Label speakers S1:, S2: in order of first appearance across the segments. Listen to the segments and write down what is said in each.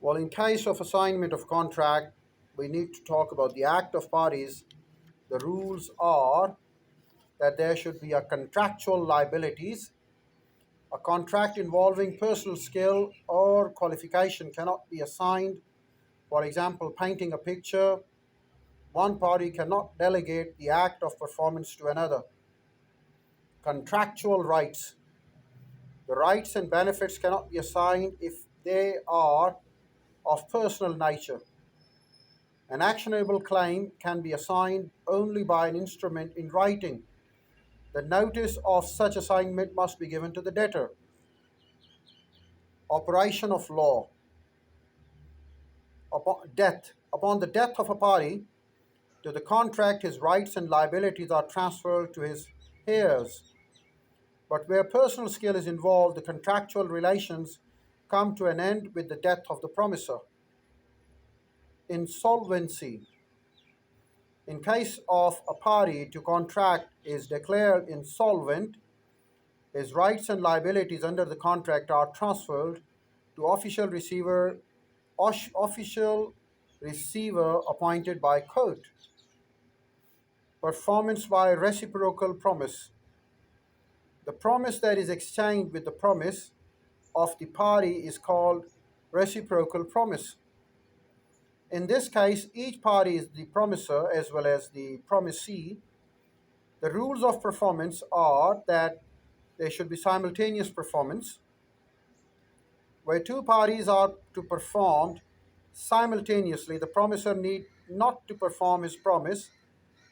S1: Well, in case of assignment of contract, we need to talk about the act of parties. The rules are that there should be a contractual liabilities. A contract involving personal skill or qualification cannot be assigned. For example, painting a picture, one party cannot delegate the act of performance to another. Contractual rights. The rights and benefits cannot be assigned if they are of personal nature. An actionable claim can be assigned only by an instrument in writing. The notice of such assignment must be given to the debtor. Operation of law. Upon the death of a party to the contract, his rights and liabilities are transferred to his heirs. But where personal skill is involved, the contractual relations come to an end with the death of the promiser. Insolvency. In case of a party to contract is declared insolvent, his rights and liabilities under the contract are transferred to official receiver appointed by court. Performance by reciprocal promise. The promise that is exchanged with the promise of the party is called reciprocal promise. In this case, each party is the promiser as well as the promisee. The rules of performance are that there should be simultaneous performance, where two parties are to perform simultaneously. The promiser need not to perform his promise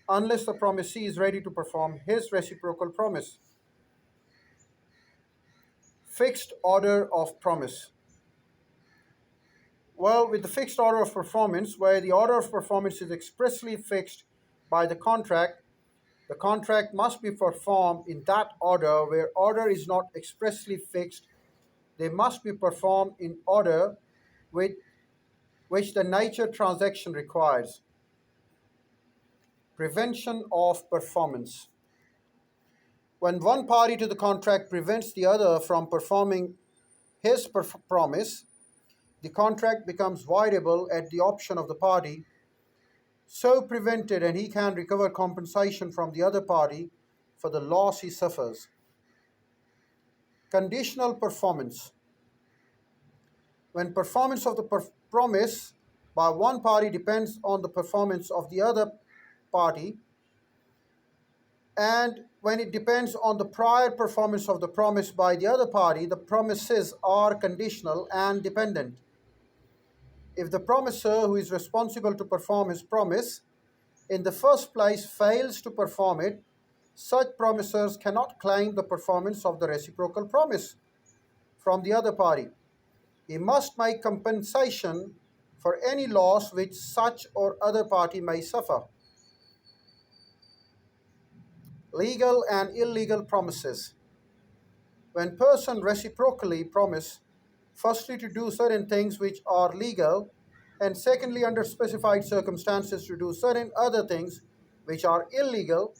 S1: unless the promisee is ready to perform his reciprocal promise. Fixed order of promise. Well, with the fixed order of performance, where the order of performance is expressly fixed by the contract must be performed in that order. Where order is not expressly fixed, they must be performed in order with which the nature transaction requires. Prevention of performance. When one party to the contract prevents the other from performing his promise, the contract becomes voidable at the option of the party so prevented, and he can recover compensation from the other party for the loss he suffers. Conditional performance. When performance of the promise by one party depends on the performance of the other party, and when it depends on the prior performance of the promise by the other party, the promises are conditional and dependent. If the promiser who is responsible to perform his promise in the first place fails to perform it, such promisers cannot claim the performance of the reciprocal promise from the other party. He must make compensation for any loss which such or other party may suffer. Legal and illegal promises. When person reciprocally promise firstly to do certain things which are legal, and secondly under specified circumstances to do certain other things which are illegal,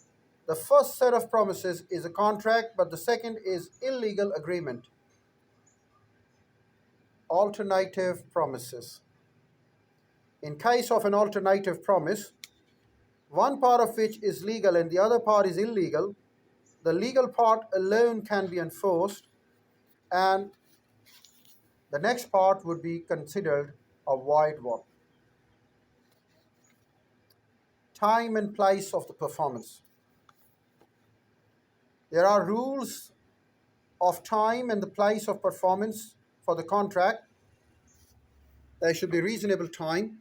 S1: the first set of promises is a contract, but the second is illegal agreement. Alternative promises. In case of an alternative promise, one part of which is legal and the other part is illegal, the legal part alone can be enforced, and the next part would be considered a void one. Time and place of the performance. There are rules of time and the place of performance for the contract. There should be reasonable time.